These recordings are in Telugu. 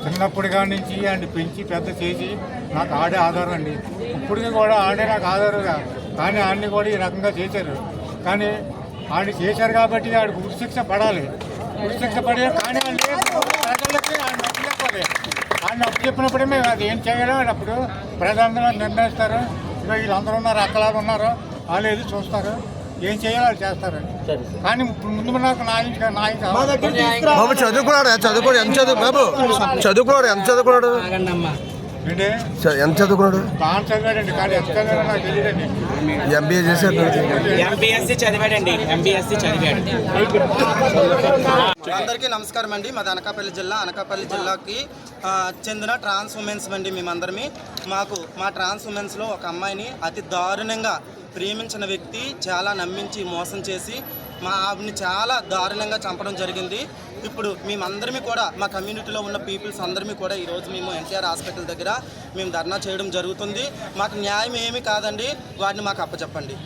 చిన్నప్పటి కాడి నుంచి ఆయన పెంచి పెద్ద చేసి నాకు ఆడే ఆధారం అండి. ఇప్పటికీ కూడా ఆడే నాకు ఆధారంగా, కానీ ఆడిని కూడా ఈ రకంగా చేశారు. కానీ ఆడిని చేశారు కాబట్టి ఆడికి ఉరిశిక్ష పడాలి. ఉరిశిక్ష పడే కానీ ప్రజలకి ఆయన అప్పచెప్పాలి. ఆయన అప్పచెప్పినప్పుడే మేము అది ఏం చేయాలో అప్పుడు ప్రజలందరూ నిర్ణయిస్తారు. ఇక వీళ్ళందరూ ఉన్నారు, అక్కలాగా ఉన్నారు, వాళ్ళు ఏది చూస్తారు, ఏం చేయాలో వాళ్ళు చేస్తారు. కానీ ముందు నాకు బాబు చదువుకున్నాడు, చదువుకోడు ఎంత చదువు బాబు చదువుకున్నాడు, ఎంత చదువుకున్నాడు, ఎంత చదువుకున్నాడు? బాగా చదివాడండి, కానీ ఎంత చదివాడో నాకు తెలియదండి. ఎంబీఏ చేశాడు, ఎంపీఎస్సీ చదివాడండి, ఎంపీఎస్సీ చదివాడు. అందరికీ నమస్కారం అండి. మాది అనకాపల్లి జిల్లాకి చెందిన ట్రాన్స్ ఉమెన్స్ అండి. మేమందరమే మా ట్రాన్స్ ఉమెన్స్లో ఒక అమ్మాయిని అతి దారుణంగా ప్రేమించిన వ్యక్తి చాలా నమ్మించి మోసం చేసి మా ఆవిడని చాలా దారుణంగా చంపడం జరిగింది. ఇప్పుడు మేమందరమీ కూడా మా కమ్యూనిటీలో ఉన్న పీపుల్స్ అందరిమీ కూడా ఈరోజు మేము ఎన్టీఆర్ హాస్పిటల్ దగ్గర మేము ధర్నా చేయడం జరుగుతుంది. మాకు న్యాయం ఏమీ కాదండి, వాడిని మాకు అప్పచెప్పండి.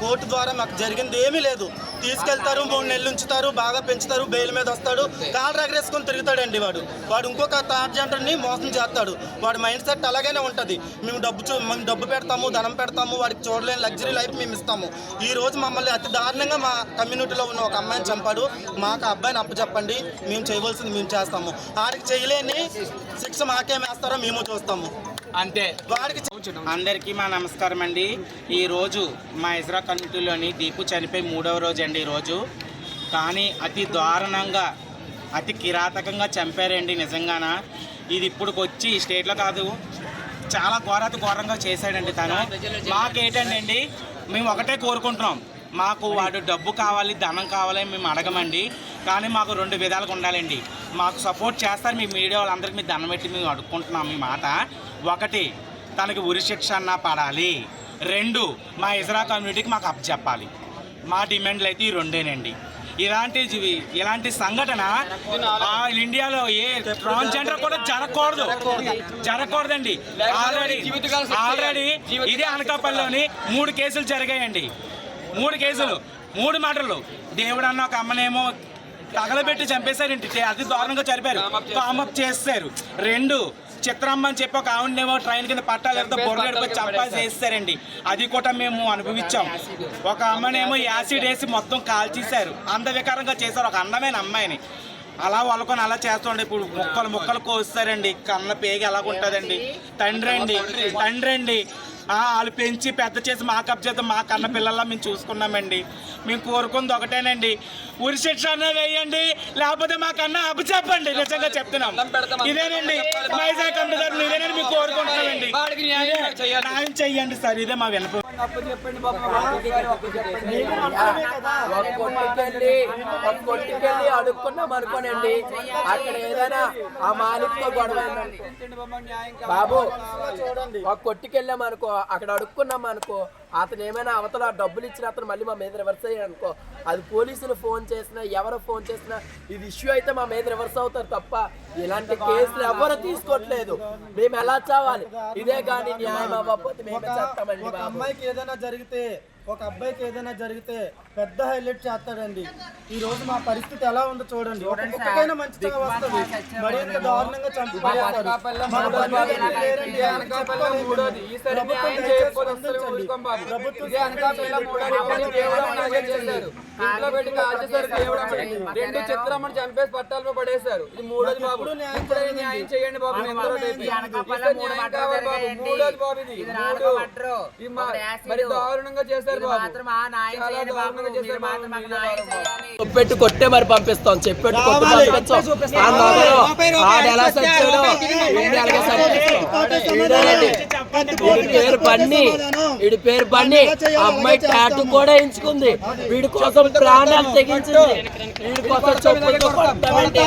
కోర్టు ద్వారా మాకు జరిగింది ఏమీ లేదు. తీసుకెళ్తారు, 3 నెలలు ఉంచుతారు, బాగా పెంచుతారు, బెయిల్ మీద వస్తాడు, కాళ్ళు రగరేసుకొని తిరుగుతాడండి వాడు ఇంకొక ట్రాన్స్జెండర్ని మోసం చేస్తాడు. వాడి మైండ్ సెట్ అలాగనే ఉంటుంది. మేము డబ్బు పెడతాము, ధనం పెడతాము, వాడికి చూడలేని లగ్జరీ లైఫ్ మేము ఇస్తాము. ఈ రోజు మమ్మల్ని అతి దారుణంగా మా కమ్యూనిటీలో ఉన్న ఒక అమ్మాయిని చంపాడు. మాకు అబ్బాయిని అప్పచెప్పండి, మేము చేయవలసింది మేము చేస్తాము. వాడికి చేయలేని శిక్ష మాకేం వేస్తారో మేము చూస్తాము అంతే. వాడికి అందరికీ మా నమస్కారం అండి. ఈరోజు మా ఇజ్రా కమ్యూనిటీలోని దీపు చనిపోయి 3వ రోజు అండి ఈరోజు. కానీ అతి దారుణంగా అతి కిరాతకంగా చంపారండి నిజంగాన. ఇది ఇప్పుడు వచ్చి స్టేట్లో కాదు, చాలా ఘోరంగా చేశాడండి తను. మాకేంటండి, మేము ఒకటే కోరుకుంటున్నాం, మాకు వాడు డబ్బు కావాలి, ధనం కావాలి మేము అడగమండి. కానీ మాకు 2 విధాలుగా ఉండాలండి. మాకు సపోర్ట్ చేస్తారు మీ మీడియా వాళ్ళందరికీ మీ ధనం పెట్టి మేము అడుక్కుంటున్నాం మీ మాట. 1, తనకి ఉరిశిక్ష అన్నా పడాలి. 2, మా ఇజ్రా కమ్యూనిటీకి మాకు అప్పచెప్పాలి. మా డిమాండ్లు అయితే ఈ 2ేనండి. ఇలాంటి సంఘటన ఇండియాలో ఏ ట్రాన్స్జెండర్ కూడా జరగకూడదండి. ఆల్రెడీ ఇదే అనకాపల్లిలోని 3 కేసులు జరిగాయండి. 3 కేసులు, 3 మర్డర్లు. దేవుడు అన్న ఒక అమ్మనేమో తగలబెట్టి చంపేశారండి, అతి దారుణంగా చనిపోయారు, కామప్ చేస్తారు. 2, చిత్రమ్మ అని చెప్పి ఒక ఆవిడనేమో ట్రైన్ కింద పట్టాలతో బొరగడిపోయి చంపాల్సి వేస్తారండి. అది కూడా మేము అనుభవించాం. ఒక అమ్మనేమో యాసిడ్ వేసి మొత్తం కాల్చేశారు, అందవికారంగా చేశారు ఒక అందమైన అమ్మాయిని. అలా వాళ్ళకొని అలా చేస్తుండే. ఇప్పుడు ముక్కలు కోస్తారండి, కన్న పేగి ఎలాగుంటుందండి. తండ్రి అండి వాళ్ళు పెంచి పెద్ద చేసి మా కబ్జేత మా కన్న పిల్లల్లా మేము చూసుకున్నామండి. మేము కోరుకుంది ఒకటేనండి, ఉరిశిక్ష అన్న వేయండి, లేకపోతే మా కన్నా అప్పచెప్పండి. నిజంగా చెప్తున్నాం, ఇదేనండి మా ఇజ్రా కమ్యూనిటీ గారు, ఇదేనండి మేము కోరుకుంటున్నామండి. న్యాయం చెయ్యండి సార్, ఇదే మా వినపం. కొట్టుకెళ్ళి అడుక్కున్నాం అనుకోనండి, అక్కడ ఏదైనా ఆ మాలిక్తో గొడవ బాబు, ఒక కొట్టుకెళ్ళాం అనుకో, అక్కడ అడుక్కున్నాం అనుకో, అతను ఏమైనా అవతల డబ్బులు ఇచ్చిన అతను మళ్ళీ మా మీద రివర్స్ అయ్యాడు అనుకో, అది పోలీసులు ఫోన్ చేసినా ఎవరు ఫోన్ చేసినా ఇది ఇష్యూ అయితే మా మీద రివర్స్ అవుతారు తప్ప ఇలాంటి కేసులు ఎవరు తీసుకోవట్లేదు. మేము ఎలా చావాలి, ఇదే కానీ న్యాయం అవ్వకపోతే మేమే చేస్తామండి. ఒక అబ్బాయికి ఏదైనా జరిగితే పెద్ద హైలైట్ చేస్తాడండి. ఈ రోజు మా పరిస్థితి ఎలా ఉందో చూడండి. ఒక్కొక్కైనా మంచిగా వస్తుంది, మరి ఎంత దారుణంగా చంపుతారు. చిత్రమ్మని చంపేసి పట్టాలపై పడేశారు. ఇది 3వది బాబు. న్యాయం చేయండి బాబు. 3వది బాబు. ఇది మరి దారుణంగా చేశారు. చెప్పెట్టు కొట్టే మరి పంపిస్తాం, చెప్పెట్టు కొట్టి పంపిస్తాం. వీడి పేరు బన్నీ, అమ్మాయి టాటూ కూడా ఎంచుకుంది, వీడి కోసం ప్రాణాలు తెగించింది, వీడి కోసం చెప్పులతో కొట్టమంటే